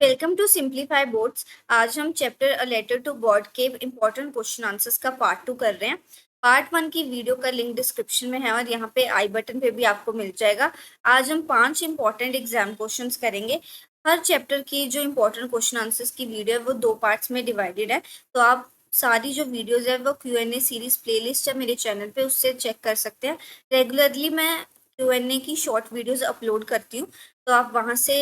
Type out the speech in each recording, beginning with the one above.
Welcome to simplify boards. आज हम chapter a letter to God के इम्पोर्टेंट क्वेश्चन आंसर्स का पार्ट 2 कर रहे हैं। पार्ट 1 की वीडियो का लिंक डिस्क्रिप्शन में है और यहाँ पे आई बटन पे भी आपको मिल जाएगा। आज हम 5 इम्पोर्टेंट एग्जाम क्वेश्चंस करेंगे। हर चैप्टर की जो इम्पोर्टेंट क्वेश्चन आंसर्स की वीडियो है वो 2 पार्ट्स में डिवाइडेड है। तो आप सारी जो वीडियोज है वो Q&A सीरीज प्लेलिस्ट है मेरे चैनल पे, उससे चेक कर सकते हैं। रेगुलरली मैं Q&A की शॉर्ट वीडियोज अपलोड करती हूँ, तो आप वहाँ से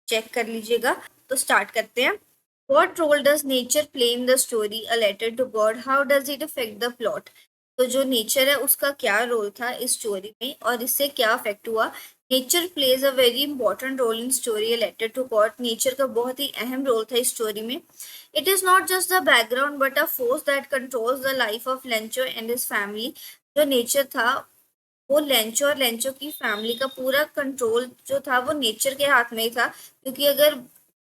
चेक कर लीजिएगा। तो स्टार्ट करते हैं। What role does nature play in the story A Letter to God? How does it affect the plot? तो जो नेचर है उसका क्या रोल था इस स्टोरी में और इससे क्या अफेक्ट हुआ। Nature plays a very important role in story A Letter to God। Nature का बहुत ही अहम रोल था इस स्टोरी में। It is not just the background but a force that controls the life of Lencho and his family. जो nature था वो लेंचो और लेंचो की फैमिली का पूरा कंट्रोल जो था वो नेचर के हाथ में ही था, क्योंकि अगर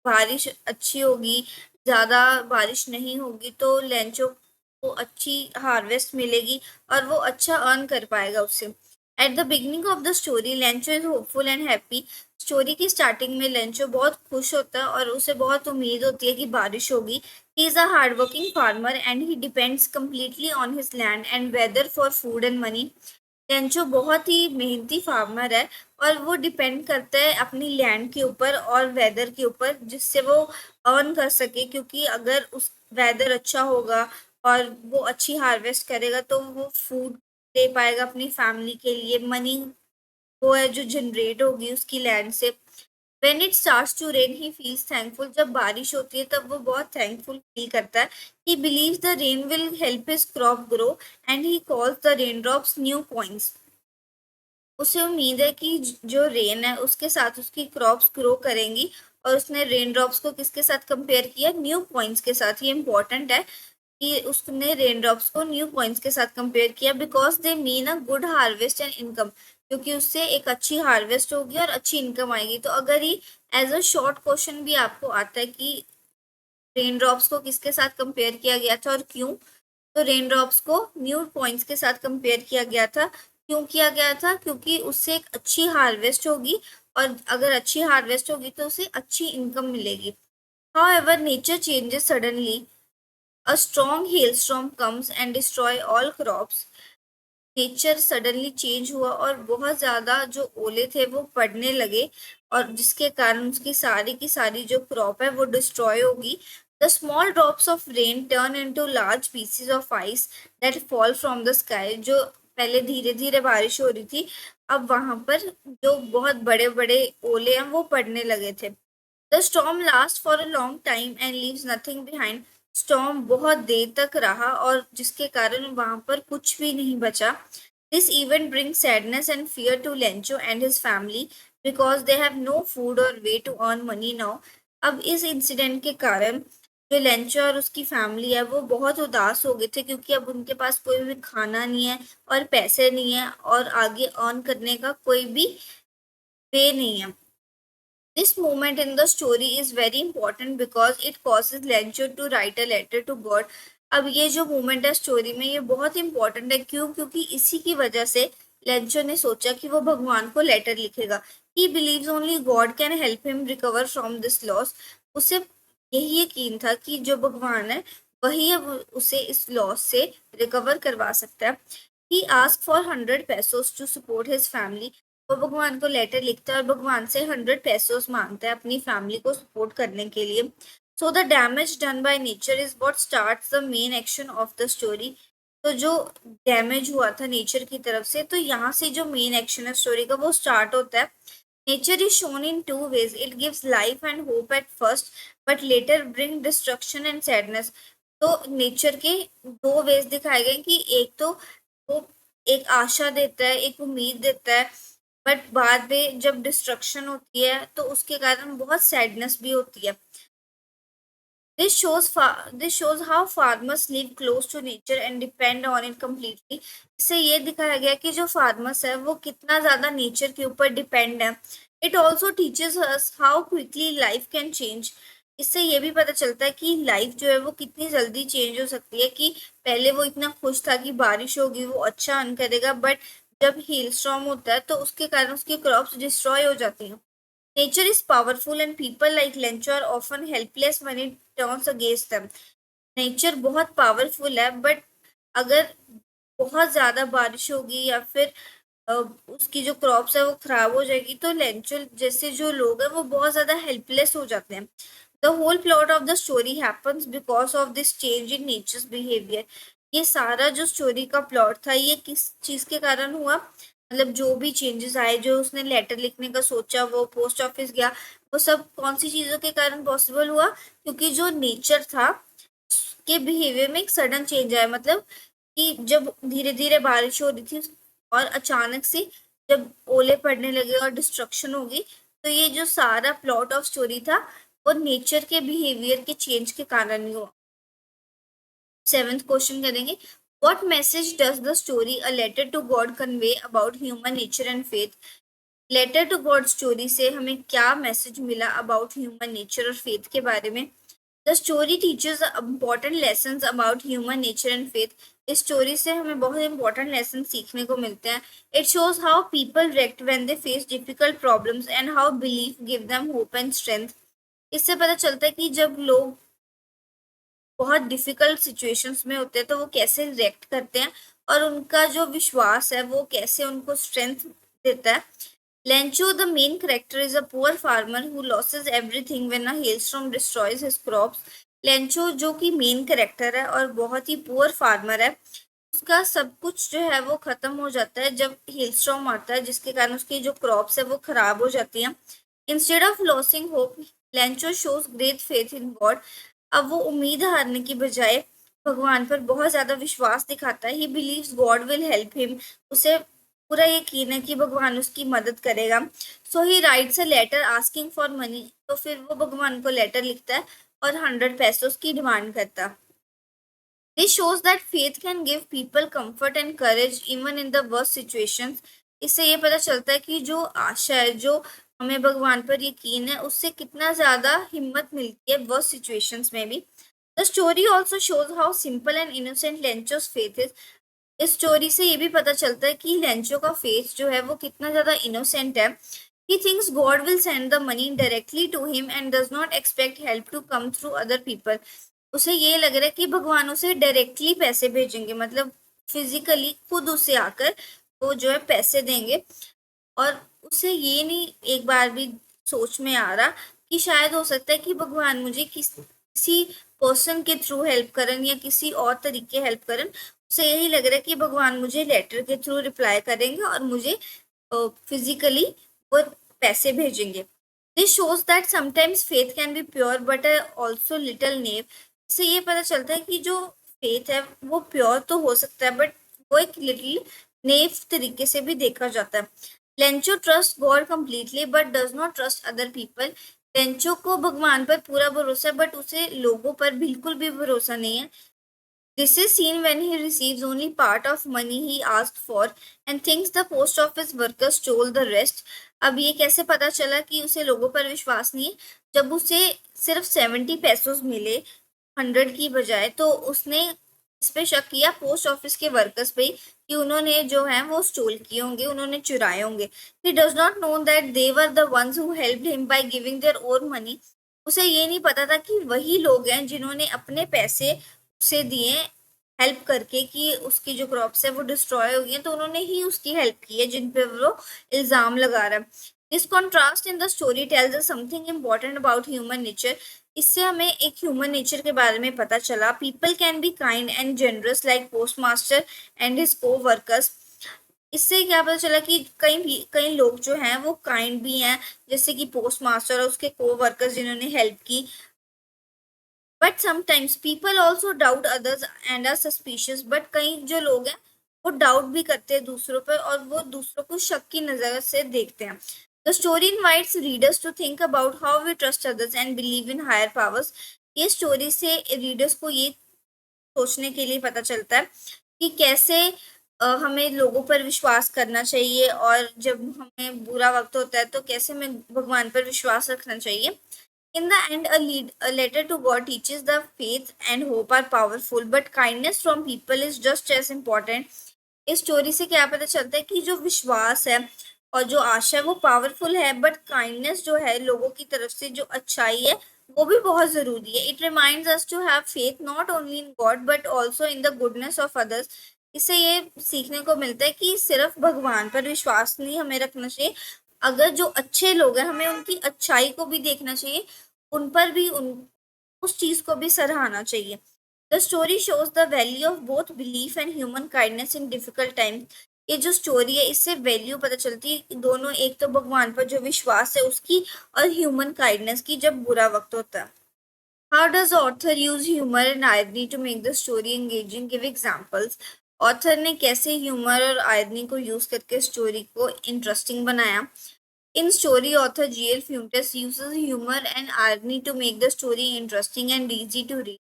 बारिश अच्छी होगी, ज्यादा बारिश नहीं होगी तो लेंचो को अच्छी हार्वेस्ट मिलेगी और वो अच्छा अर्न कर पाएगा उससे। At the beginning of the story Lencho is hopeful and happy. Story की स्टार्टिंग में लेंचो बहुत खुश होता है और उसे बहुत उम्मीद होती है कि बारिश होगी। He is a hardworking farmer and he depends completely on his land and weather for food and money। Lencho बहुत ही मेहनती फार्मर है और वो डिपेंड करता है अपनी लैंड के ऊपर और वेदर के ऊपर, जिससे वो अर्न कर सके, क्योंकि अगर उस वेदर अच्छा होगा और वो अच्छी हार्वेस्ट करेगा तो वो फूड दे पाएगा अपनी फैमिली के लिए। मनी वो है जो जनरेट होगी उसकी लैंड से। When it starts to rain, he feels thankful। जब बारिश होती है तब वो बहुत थैंकफुल फील करता है। He believes the rain will help his crop grow and he calls the raindrops new coins। उसे उम्मीद है कि जो रेन है उसके साथ उसकी क्रॉप्स ग्रो करेंगी, और उसने रेन ड्रॉप्स को किसके साथ कंपेयर किया? न्यू कॉइन्स के साथ। ये इंपॉर्टेंट है कि उसने रेन ड्रॉप्स को न्यू कॉइन्स के साथ कंपेयर किया, because they mean a good harvest and income. क्योंकि उससे एक अच्छी हार्वेस्ट होगी और अच्छी इनकम आएगी। तो अगर ही एज अ शॉर्ट क्वेश्चन भी आपको आता है कि रेन ड्रॉप्स को किसके साथ कंपेयर किया गया था और क्यों, तो रेन ड्रॉप्स को न्यू पॉइंट्स के साथ कंपेयर किया गया था। क्यों किया गया था? क्योंकि उससे एक अच्छी हार्वेस्ट होगी और अगर अच्छी हार्वेस्ट होगी तो उसे अच्छी इनकम मिलेगी। However, nature changes suddenly. A strong hailstorm comes and destroy all crops। Nature suddenly change हुआ और बहुत ज्यादा जो ओले थे वो पड़ने लगे, और जिसके कारण उसकी सारी की सारी जो क्रॉप है वो डिस्ट्रॉय होगी। The small drops of rain turn into large pieces of ice that fall from the sky. जो पहले धीरे धीरे बारिश हो रही थी, अब वहां पर जो बहुत बड़े बड़े ओले हैं वो पड़ने लगे थे। The storm last for a long time and leaves nothing behind. Storm बहुत देर तक रहा और जिसके कारण वहां पर कुछ भी नहीं बचा। This event bring sadness and fear to Lencho and his family because they have no food और way to earn money now. अब इस इंसिडेंट के कारण जो लेंचो और उसकी फैमिली है वो बहुत उदास हो गए थे, क्योंकि अब उनके पास कोई भी खाना नहीं है और पैसे नहीं है और आगे अर्न करने का कोई भी वे नहीं है। This moment in the story is very important because it causes Lencho to write a letter to God। अब ये जो मोमेंट है स्टोरी में ये बहुत इंपॉर्टेंट है। क्यों? क्योंकि इसी की वजह से लेंचो ने सोचा कि वो भगवान को लेटर लिखेगा। He believes only God can help him recover from this loss. उसे यही यकीन था कि जो भगवान है वही अब उसे इस लॉस से रिकवर करवा सकता है। He ask for 100 pesos to support his family. वो भगवान को लेटर लिखता है और भगवान से 100 pesos मांगता है अपनी फैमिली को सपोर्ट करने के लिए। So the damage done by nature is what starts the main action of the story. तो जो डैमेज हुआ था नेचर की तरफ से, तो यहाँ से जो मेन एक्शन है स्टोरी का वो स्टार्ट होता है। Nature is shown in two ways. It gives life and hope at first but later bring destruction and sadness. तो नेचर के दो वेज दिखाए गए कि एक तो वो एक आशा देता है, एक उम्मीद देता है, बट बाद में जब डिस्ट्रक्शन होती है तो उसके कारण बहुत सैडनेस भी होती है। This shows how farmers live close to nature and depend on it completely. इससे ये दिखाया गया कि जो फार्मर्स है वो कितना ज्यादा नेचर के ऊपर डिपेंड है। It also teaches us how quickly life can change. इससे ये भी पता चलता है कि लाइफ जो है वो कितनी जल्दी चेंज हो सकती है। कि पहले वो इतना खुश था कि बारिश होगी, वो अच्छा अर्न करेगा, बट जब हेल स्टॉर्म होता है तो उसके कारण उसकी क्रॉप्स डिस्ट्रॉय हो जाती हैं। Nature is powerful and people like Lencho are often helpless when it turns against them. Nature बहुत पावरफुल है, बट अगर बहुत ज़्यादा बारिश होगी या फिर उसकी जो क्रॉप्स है वो खराब हो जाएगी, तो लेंचुल जैसे जो लोग हैं वो बहुत ज़्यादा हेल्पलेस हो जाते हैं। The whole plot of the story happens because of this change in nature's behaviour. ये सारा जो स्टोरी का प्लॉट था ये किस चीज़ के कारण हुआ, मतलब जो भी चेंजेस आए, जो उसने लेटर लिखने का सोचा, वो पोस्ट ऑफिस गया, वो सब कौन सी चीज़ों के कारण पॉसिबल हुआ? क्योंकि जो नेचर था के बिहेवियर में एक सडन चेंज आया। मतलब कि जब धीरे धीरे बारिश हो रही थी और अचानक से जब ओले पड़ने लगे और डिस्ट्रक्शन होगी, तो ये जो सारा प्लॉट ऑफ स्टोरी था वो नेचर के बिहेवियर के चेंज के कारण ही हुआ। 7th क्वेश्चन करेंगे, what message does the story a letter to God convey about human nature and faith? Letter to God story से हमें क्या मैसेज मिला अबाउट ह्यूमन नेचर और फेथ के बारे में? The story teaches important lesson about human nature and faith. इस story से हमें बहुत इंपॉर्टेंट लेसन सीखने को मिलते हैं। It shows how people react when they face difficult problems and how belief give them hope and strength. इससे पता चलता है कि जब लोग बहुत डिफिकल्ट सिचुएशंस में होते हैं तो वो कैसे रिएक्ट करते हैं और उनका जो विश्वास है वो कैसे उनको स्ट्रेंथ देता है। Lencho, the main character, is a poor farmer who loses everything when a hailstorm destroys his crops. Lencho जो कि मेन कैरेक्टर है और बहुत ही पुअर फार्मर है, उसका सब कुछ जो है वो खत्म हो जाता है जब हेलस्टॉर्म आता है, जिसके कारण उसकी जो क्रॉप्स है वो खराब हो जाती हैं। Instead of losing hope, Lencho shows great faith in God. अब वो उम्मीद हारने की बजाय भगवान पर बहुत ज्यादा विश्वास दिखाता है। He believes God will help him. उसे पूरा यकीन है कि भगवान उसकी मदद करेगा। So he writes a letter asking for money. तो फिर वो भगवान को लेटर लिखता है और 100 पैसों की डिमांड करता है। This shows that faith can give people comfort and courage even in the worst situations. इससे ये पता चलता है कि जो आशा है, जो हमें भगवान पर यकीन है, उससे कितना ज्यादा हिम्मत मिलती है वर्स्ट सिचुएशंस में भी। The story also shows how simple and innocent Lencho's faith is. इस स्टोरी से ये भी पता चलता है कि लेंचो का फेस जो है वो कितना ज्यादा इनोसेंट है। He thinks God will send the money directly to him and does not expect help to come through other people. उसे ये लग रहा है कि भगवान उसे डायरेक्टली पैसे भेजेंगे, मतलब फिजिकली खुद उसे आकर वो जो है पैसे देंगे। और उसे ये नहीं एक बार भी सोच में आ रहा कि शायद हो सकता है कि भगवान मुझे किसी पर्सन के थ्रू हेल्प करन या किसी और तरीके हेल्प करन। उसे यही लग रहा है कि भगवान मुझे लेटर के थ्रू रिप्लाई करेंगे और मुझे फिजिकली वो पैसे भेजेंगे। This shows that sometimes faith can be pure but also little naive. इससे ये पता चलता है कि जो फेथ है वो प्योर तो हो सकता है, बट वो एक लिटिल नेव तरीके से भी देखा जाता है। Lencho trust God completely but does not trust other people. Lencho को भगवान पर पूरा भरोसा है बट उसे लोगों पर बिल्कुल भी भरोसा नहीं है। This is seen when he receives only part of money he asked for and thinks the post office workers stole the rest. अब ये कैसे पता चला कि उसे लोगों पर विश्वास नहीं है? जब उसे सिर्फ 70 पैसों मिले 100 की बजाय, तो उसने इस पे शक किया पोस्ट ऑफिस के वर्कर्स पे कि उन्होंने जो है वो स्टोल किए होंगे, उन्होंने चुराए होंगे। He does not know that they were the ones who helped him by giving their own money. उसे ये नहीं पता था कि वही लोग हैं जिन्होंने अपने पैसे उसे दिए हेल्प करके कि उसकी जो क्रॉप्स है वो डिस्ट्रॉय हो गई हैं, तो उन्होंने ही उसकी हेल्प की है जिन पे वो इल्जाम लगा रहा है। This contrast in the story tells us something important about human nature. इससे हमें एक ह्यूमन नेचर के बारे में पता चला। People can be kind and generous like post master and his को वर्कर्स। इससे क्या पता चला कि कई लोग जो हैं वो काइंड भी हैं, जैसे कि पोस्ट मास्टर और उसके को वर्कर्स जिन्होंने हेल्प की। But sometimes people also doubt others and are suspicious. But कई जो लोग हैं वो डाउट भी करते हैं दूसरों पर और वो दूसरों को शक की नजर से देखते हैं। The story invites readers to think about how we trust others and believe in higher powers. ये स्टोरी से रीडर्स को ये सोचने के लिए पता चलता है कि कैसे हमें लोगों पर विश्वास करना चाहिए और जब हमें बुरा वक्त होता है तो कैसे हमें भगवान पर विश्वास रखना चाहिए। In the end, a letter to God teaches the faith and hope are powerful, but kindness from people is just as important. इस स्टोरी से क्या पता चलता है कि जो विश्वास है और जो आशा है वो पावरफुल है, बट काइंडनेस जो है, लोगों की तरफ से जो अच्छाई है, वो भी बहुत जरूरी है। It reminds us to have faith not only in God but also in the goodness of others. इससे ये सीखने को मिलता है कि सिर्फ भगवान पर विश्वास नहीं हमें रखना चाहिए, अगर जो अच्छे लोग हैं हमें उनकी अच्छाई को भी देखना चाहिए, उन पर भी उस चीज को भी सराहना चाहिए। The story shows the value of both belief and human kindness in difficult time. ये जो स्टोरी है इससे वैल्यू पता चलती है कि दोनों, एक तो भगवान पर जो विश्वास है उसकी, और ह्यूमन काइंडनेस की जब बुरा वक्त होता है। How does author use humour and irony to make the story engaging? Give examples. Author ने कैसे ह्यूमर और आयरनी को यूज करके स्टोरी को इंटरेस्टिंग बनाया? In story, author G.L. Fuentes uses humor and irony to make the story interesting and easy to read.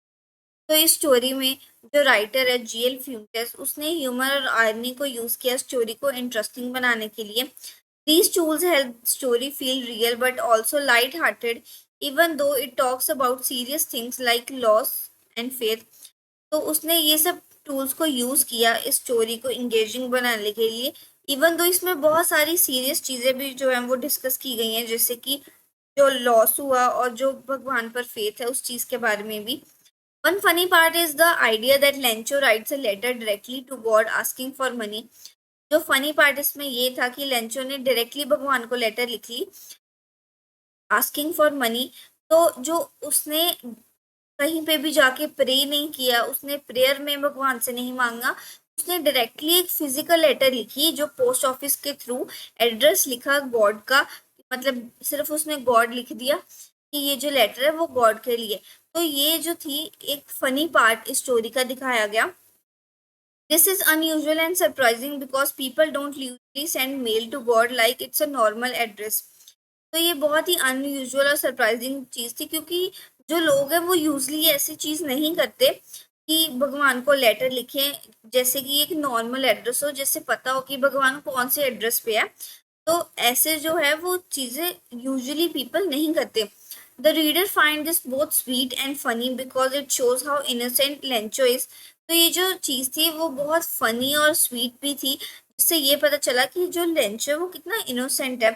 तो इस story में जो राइटर है G.L. फ्यूंटेस, उसने ह्यूमर और आयरनी को यूज किया स्टोरी को इंटरेस्टिंग बनाने के लिए। These tools help story feel real but also light-hearted, even though it talks about serious things like loss and faith. तो उसने ये सब टूल्स को यूज किया इस स्टोरी को इंगेजिंग बनाने के लिए, इवन दो इसमें बहुत सारी सीरियस चीजें भी जो है वो डिस्कस की गई हैं, जैसे कि जो लॉस हुआ और जो भगवान पर फेथ है उस चीज के बारे में भी। One funny part is the idea that Lencho writes a letter directly to God asking for money. जो फनी पार्ट इसमें ये था कि लेंचो ने डायरेक्टली भगवान को लेटर लिख ली आस्किंग फॉर मनी। तो जो उसने कहीं पे भी जाके प्रे नहीं किया, उसने प्रेयर में भगवान से नहीं मांगा, उसने डायरेक्टली एक फिजिकल लेटर लिखी जो पोस्ट ऑफिस के थ्रू, एड्रेस लिखा गॉड का, मतलब सिर्फ उसने गॉड लिख दिया कि ये जो लेटर है वो गॉड के लिए। तो ये जो थी एक फनी पार्ट इस स्टोरी का दिखाया गया। This is unusual and surprising because people don't usually send mail to God like it's a normal address. तो ये बहुत ही अनयूजुअल और सरप्राइजिंग चीज थी, क्योंकि जो लोग हैं वो यूजली ऐसी चीज नहीं करते कि भगवान को लेटर लिखें, जैसे कि एक नॉर्मल एड्रेस हो, जिससे पता हो कि भगवान कौन से एड्रेस पे है। तो ऐसे जो है वो चीजें यूजुअली पीपल नहीं करते। The reader find this both sweet and funny because it shows how innocent Lencho is. तो ये जो चीज थी वो बहुत फनी और स्वीट भी थी, जिससे ये पता चला कि जो लेंचो है वो कितना इनोसेंट है।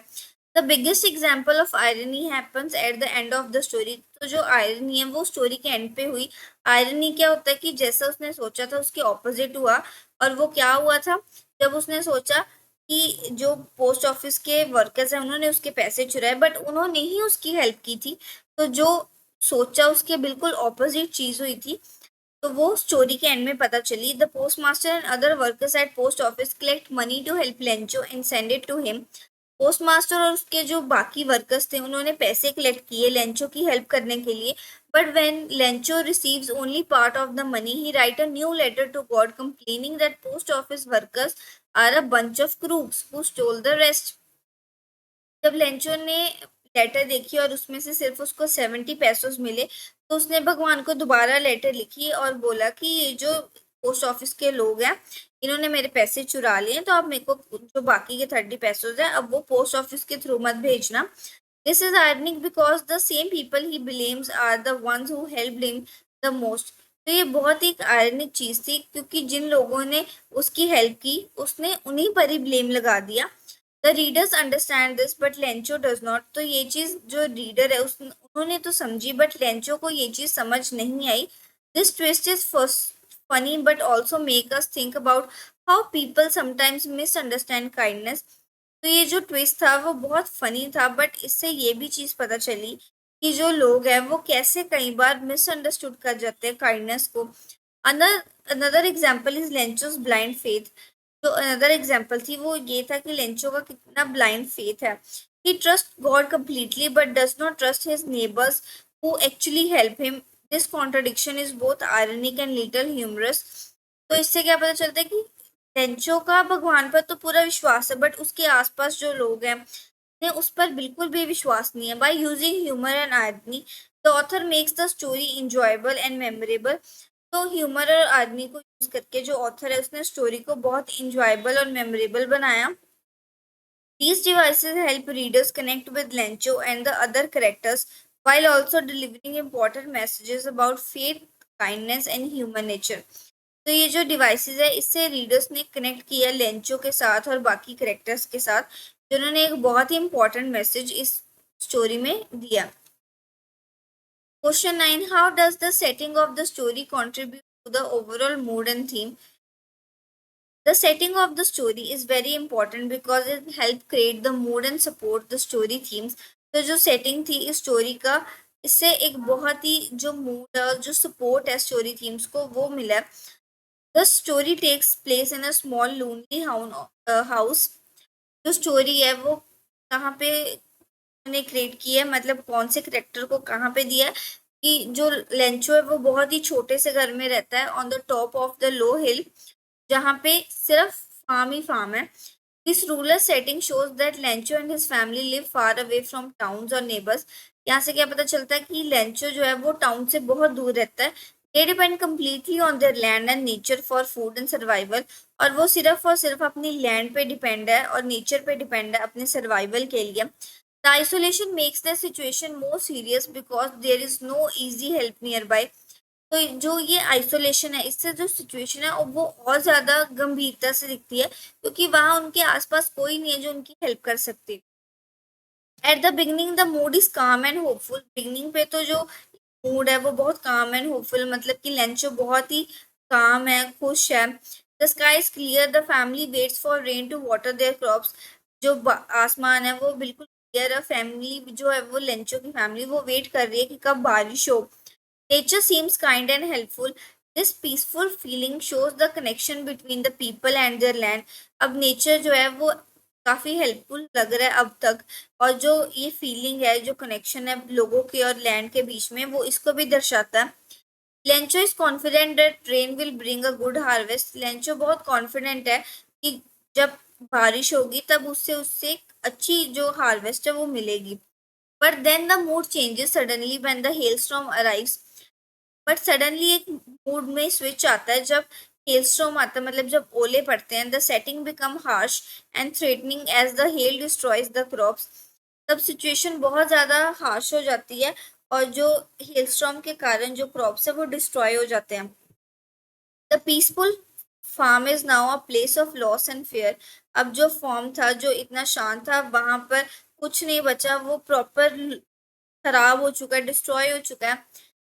The biggest example of irony happens at the end of the story. तो जो आयरनी है वो स्टोरी के एंड पे हुई। आयरनी क्या होता है कि जैसा उसने सोचा था उसके ऑपोजिट हुआ। और वो क्या हुआ था, जब उसने सोचा कि जो पोस्ट ऑफिस के वर्कर्स हैं उन्होंने उसके पैसे चुराए, बट उन्होंने ही उसकी हेल्प की थी। तो जो सोचा उसके बिल्कुल ऑपोजिट चीज हुई थी। तो वो स्टोरी के एंड में पता चली। The post master and other workers at post office collect money to help Lencho and send it to him. Post master और उसके जो बाकी वर्कर्स थे उन्होंने पैसे कलेक्ट किए लेंचो की हेल्प करने के लिए। But when Lencho receives only part of the money he write a new letter to God complaining that post office workers are a bunch of crooks who stole the rest. जब Lencho ने letter देखी और उसमें से सिर्फ उसको 70 पैसोस मिले, तो उसने भगवान को दोबारा लेटर लिखी और बोला कि ये जो पोस्ट ऑफिस के लोग हैं इन्होंने मेरे पैसे चुरा लिए, तो अब मेरे को जो बाकी के 30 पैसोस हैं अब वो पोस्ट ऑफिस के थ्रू मत भेजना। This is ironic because the same people he blames are the ones who helped him the most। तो ये बहुत एक आयरनिक चीज थी, क्योंकि जिन लोगों ने उसकी हेल्प की उसने उन्हीं पर ही ब्लेम लगा दिया। The readers understand this but Lencho does not. तो ये चीज जो रीडर है उस उन्होंने तो समझी, बट लेंचो को ये चीज समझ नहीं आई। This twist is first funny but also make us think about how people sometimes misunderstand kindness. तो ये जो ट्विस्ट था वो बहुत फनी था, बट इससे ये भी चीज पता चली कि जो लोग हैं वो कैसे कई बार मिसअंडरस्टूड कर जाते हैं काइंडनेस को। Another example is Lencho's blind faith. जो अनदर एग्जाम्पल थी वो ये था कि लेंचो का कितना ब्लाइंड फेथ है। He trust God completely but does not trust his neighbours who actually help him. This contradiction is both ironic and little humorous. तो इससे क्या पता चलता है कि लेंचो का भगवान पर तो पूरा विश्वास है, बट उसके आसपास जो लोग हैं ने उस पर बिल्कुल भी विश्वास नहीं है। By using humour and irony the author makes the story enjoyable and memorable. तो ह्यूमर और आदमी को यूज करके जो ऑथर है उसने स्टोरी को बहुत इंजॉयबल और मेमोरेबल बनाया। These devices help readers connect with Lencho and the other characters while also delivering important messages about faith, kindness and human nature. तो ये जो डिवाइसेस है इससे रीडर्स ने कनेक्ट किया लेंचो के साथ और बाकी करेक्टर्स के साथ, जिन्होंने एक बहुत ही इंपॉर्टेंट मैसेज इस स्टोरी में दिया। Question 9, how does the setting of the story contribute to the overall mood and theme? The setting of the story is very important because it help create the mood and support the story themes. तो जो setting थी इस story का, इससे एक बहुत ही जो mood और जो support है story themes को वो मिला। The story takes place in a small lonely house. जो story है वो कहाँ पे ने क्रिएट की है, मतलब कौन से करेक्टर को कहाँ पे दिया है, कि जो लेंचो है वो बहुत ही छोटे से घर में रहता है on the top of the low hill, जहाँ पे सिर्फ फार्म ही फार्म है। This rural setting shows that Lencho and his family live far away from towns और नेबर्स। यहाँ से क्या पता चलता है कि लेंचो जो है वो टाउन से बहुत दूर रहता है। They depend completely on their land and nature for food and survival. और वो सिर्फ और सिर्फ अपनी लैंड पे डिपेंड है और नेचर पे डिपेंड है अपने सर्वाइवल के लिए। The isolation makes the situation more serious because there is no easy help nearby. तो जो ये आइसोलेशन है इससे जो सिचुएशन है वो और ज्यादा गंभीरता से दिखती है, क्योंकि वहां उनके आसपास कोई नहीं है जो उनकी हेल्प कर सकती। At the beginning the mood is काम एंड होपफुल। बिगनिंग पे तो जो मूड है वो बहुत काम एंड होपफुल, मतलब कि लेंचो बहुत ही काम है, खुश है। The sky is clear, the family waits for rain to water their crops. जो आसमान है वो बिल्कुल क्लियर है, फैमिली जो है वो लेंचो की फैमिली वो वेट कर रही है कि कब बारिश हो। Nature seems kind and helpful. This peaceful feeling shows the connection between the people and their land. अब नेचर जो है वो काफी हेल्पफुल लग रहा है अब तक, और जो ये फीलिंग है, जो कनेक्शन है लोगों के और लैंड के बीच में, वो इसको भी दर्शाता है। Lencho is confident that rain will bring a good harvest. Lencho बहुत कॉन्फिडेंट है कि जब बारिश होगी तब उससे उससे एक अच्छी जो हार्वेस्ट है वो मिलेगी। But then the mood changes suddenly when the hailstorm arrives. But suddenly एक मूड में स्विच आता है जब हेलस्टॉर्म आता है, मतलब जब ओले पड़ते हैं। The setting become harsh and threatening as the hail destroys the crops. तब सिचुएशन बहुत ज्यादा हार्श हो जाती है और जो हेलस्टॉर्म के कारण जो क्रॉप्स है वो डिस्ट्रॉय हो जाते हैं। The peaceful farm is now a place of loss and fear. अब जो फॉर्म था जो इतना शांत था वहां पर कुछ नहीं बचा, वो प्रॉपर खराब हो चुका है, डिस्ट्रॉय हो चुका है।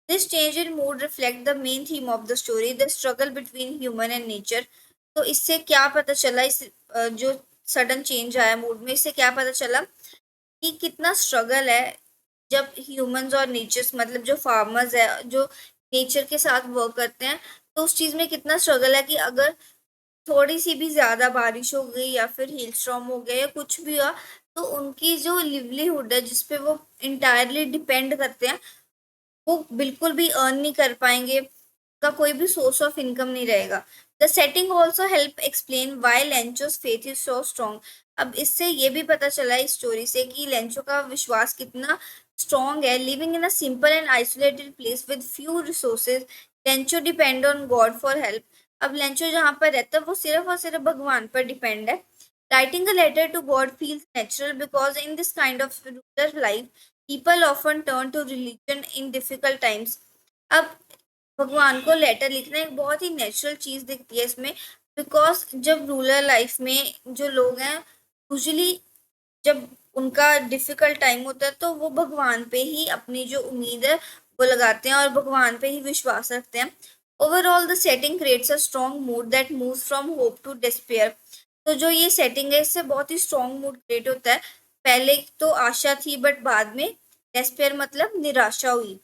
This change in mood reflect the main theme of the story, the struggle between human and nature. तो इससे क्या पता चला, इस जो सडन चेंज आया मूड में, इससे क्या पता चला कि कितना स्ट्रगल है जब ह्यूमंस और नेचर्स, मतलब जो फार्मर्स है जो नेचर के साथ वर्क करते हैं, तो उस चीज में कितना स्ट्रगल है कि अगर थोड़ी सी भी ज्यादा बारिश हो गई या फिर हिल स्टॉर्म हो गया या कुछ भी हुआ, तो उनकी जो लिवलीहुड है जिसपे वो इंटायरली डिपेंड करते हैं, वो बिल्कुल भी अर्न नहीं कर पाएंगे, का कोई भी सोर्स ऑफ इनकम नहीं रहेगा। The setting also help explain why Lencho's faith is so strong. अब इससे ये भी पता चला इस स्टोरी से कि लेंचो का विश्वास कितना स्ट्रॉन्ग है। Living in a simple and isolated place with few resources, Lencho depend on God for help. अब लेंचो जहाँ पर रहता है वो सिर्फ और सिर्फ भगवान पर डिपेंड है। Writing a letter to God feels natural because in this kind of rural life, people often turn to religion in difficult times. अब भगवान को लेटर लिखना एक बहुत ही नेचुरल चीज दिखती है इसमें, बिकॉज जब रूरल लाइफ में जो लोग हैं यूजली जब उनका डिफिकल्ट टाइम होता है तो वो भगवान पे ही अपनी जो उम्मीद है वो लगाते हैं और भगवान पे ही विश्वास रखते हैं। Overall the setting creates a strong mood that moves from hope to despair. तो जो ये सेटिंग है इससे बहुत ही स्ट्रॉन्ग मूड क्रिएट होता है। पहले तो आशा थी बट बाद में डिस्पेयर मतलब निराशा हुई।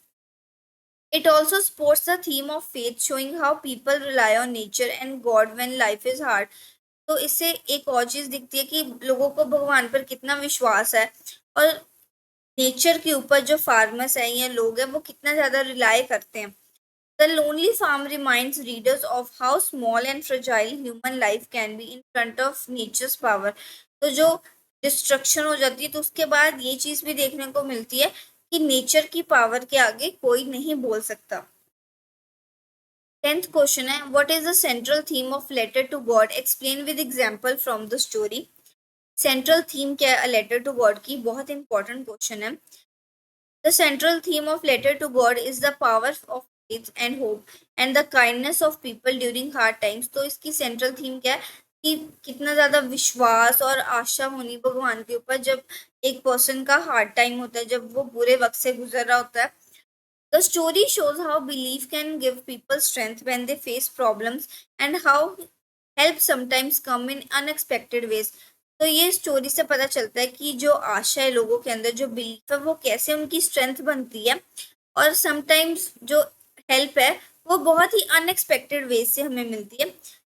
It also supports the theme of faith, showing how people rely on nature and God when life is hard. तो इससे एक और चीज दिखती है कि लोगों को भगवान पर कितना विश्वास है और नेचर के ऊपर जो फार्मर्स हैं या लोग हैं वो कितना ज्यादा रिलाई करते हैं। The lonely farm reminds readers of how small and fragile human life can be in front of nature's power. तो जो डिस्ट्रक्शन हो जाती है तो उसके बाद ये चीज भी देखने को मिलती है कि नेचर की पावर के आगे कोई नहीं बोल सकता। 10th क्वेश्चन है, what is the central theme of letter to God, explain with example from the story. Central theme क्या है लेटर टू गॉड की, बहुत इंपॉर्टेंट क्वेश्चन है। The central theme of letter to God is the power of faith and hope and the kindness of people during hard times. तो इसकी central theme क्या है, कि कितना ज़्यादा विश्वास और आशा होनी भगवान के ऊपर जब एक पर्सन का हार्ड टाइम होता है, जब वो बुरे वक़्त से गुज़र रहा होता है। The story shows how belief can give people strength when they face problems and how help sometimes come in unexpected ways. तो ये स्टोरी से पता चलता है कि जो आशा है लोगों के अंदर, जो बिलीफ है, वो कैसे उनकी स्ट्रेंथ बनती है, और समटाइम्स जो हेल्प है वो बहुत ही अनएक्सपेक्टेड वे से हमें मिलती है।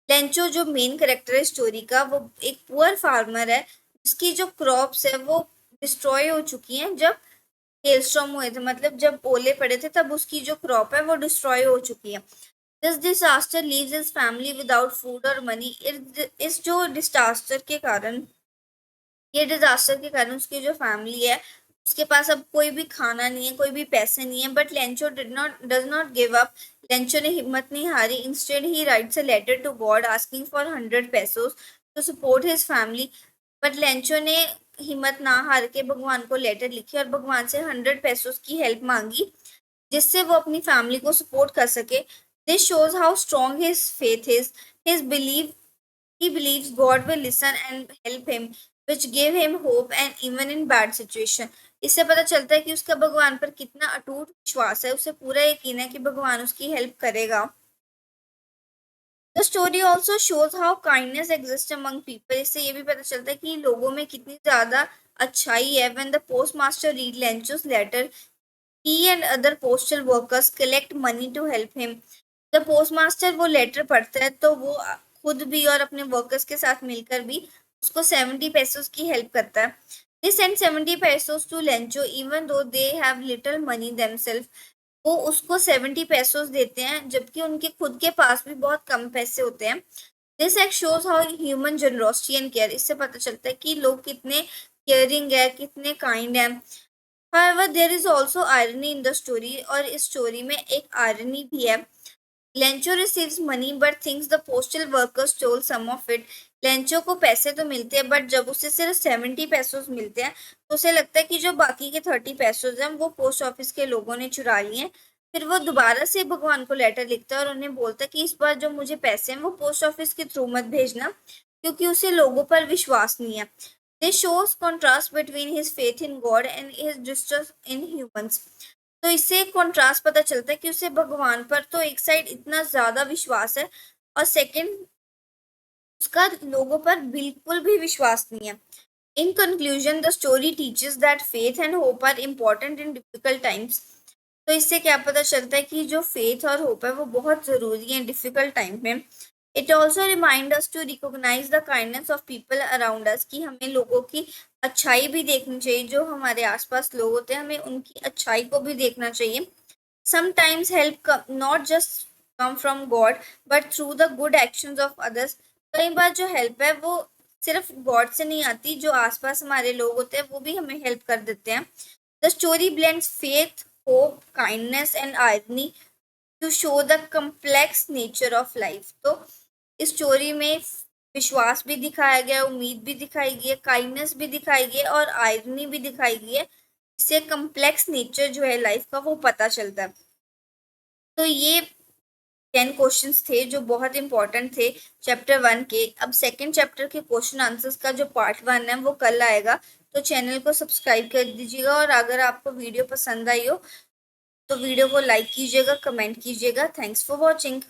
लेंचो जो मेन करेक्टर है स्टोरी का, वो एक पुअर फार्मर है जिसकी जो क्रॉप्स है वो डिस्ट्रॉय हो चुकी हैं जब हेलस्टॉर्म हुए थे, मतलब जब ओले पड़े थे तब उसकी जो क्रॉप है वो डिस्ट्रॉय हो चुकी है। This disaster leaves his family without food और मनी। इस जो डिजास्टर के कारण, ये डिजास्टर के कारण उसकी जो फैमिली है उसके पास अब कोई भी खाना नहीं है, कोई भी पैसे नहीं है। But Lencho does not give up. Lencho ने हिम्मत नहीं हारी। Instead he writes a letter to God asking for 100 pesos to support his family. But Lencho ने हिम्मत ना हार के भगवान को लेटर लिखी और भगवान से 100 pesos की हेल्प मांगी, जिससे वो अपनी फैमिली को सपोर्ट कर सके। This shows how strong his faith is. His believe He believes God will listen and help him, which gave him hope and even in bad situation. इससे पता चलता है कि उसका भगवान पर कितना अटूट विश्वास है, उसे पूरा यकीन है कि भगवान उसकी हेल्प करेगा। The story also shows how kindness exist among people. इससे ये भी पता चलता है कि लोगों में कितनी ज्यादा अच्छाई है। When the post master read Lencho's letter, he and other postal workers collect money to help him. The postmaster वो लेटर पढ़ता है तो वो खुद भी और अपने वर्कर्स के साथ मिलकर भी उसको 70 pesos की हेल्प करता है। They send 70 pesos to Lencho even though they have little money themselves. वो उसको 70 pesos देते हैं जबकि उनके खुद के पास भी बहुत कम पैसे होते हैं। This act shows how human generosity and care. इससे पता चलता है कि लोग कितने केयरिंग है, कितने काइंड है। However, there is also irony in the story, और इस स्टोरी में एक आयरनी भी है। Lencho receives money but thinks the postal worker stole some of it. Lencho को पैसे तो मिलते हैं बट जब उसे सिर्फ 70 pesos मिलते हैं तो उसे लगता है कि जो बाकी के 30 pesos हैं वो पोस्ट ऑफिस के लोगों ने चुरा लिए हैं। फिर वो दोबारा से भगवान को लेटर लिखता है और उन्हें बोलता है कि इस बार जो मुझे पैसे हैं वो पोस्ट ऑफिस के थ्रू मत भेजना, क्योंकि उसे लोगों पर विश्वास नहीं है। This shows contrast between his faith in God and his distrust in humans. तो इससे एक कॉन्ट्रास्ट पता चलता है कि उसे भगवान पर तो एक साइड इतना ज्यादा विश्वास है और सेकंड उसका लोगों पर बिल्कुल भी विश्वास नहीं है। In conclusion the story teaches that faith and hope are important in difficult times. तो इससे क्या पता चलता है कि जो फेथ और होप है वो बहुत जरूरी है डिफिकल्ट टाइम में। It also remind us to recognise the kindness of people around us, कि हमें लोगों की अच्छाई भी देखनी चाहिए। जो हमारे आसपास लोग होते हैं हमें उनकी अच्छाई को भी देखना चाहिए। Sometimes help not just come from God but through the good actions of others. कई बार जो हेल्प है वो सिर्फ गॉड से नहीं आती, जो आसपास हमारे लोग होते हैं वो भी हमें हेल्प कर देते हैं। The story blends faith, hope, kindness and irony to show the complex nature of life. तो इस स्टोरी में विश्वास भी दिखाया गया, उम्मीद भी दिखाई गई है, काइंडनेस भी दिखाई गई है और आयरनी भी दिखाई गई है। इससे कम्प्लेक्स नेचर जो है लाइफ का वो पता चलता है। तो ये 10 क्वेश्चंस थे जो बहुत इंपॉर्टेंट थे चैप्टर 1 के। अब सेकंड चैप्टर के क्वेश्चन आंसर्स का जो पार्ट 1 है वो कल आएगा, तो चैनल को सब्सक्राइब कर दीजिएगा। और अगर आपको वीडियो पसंद आई हो तो वीडियो को लाइक कीजिएगा, कमेंट कीजिएगा। Thanks for watching.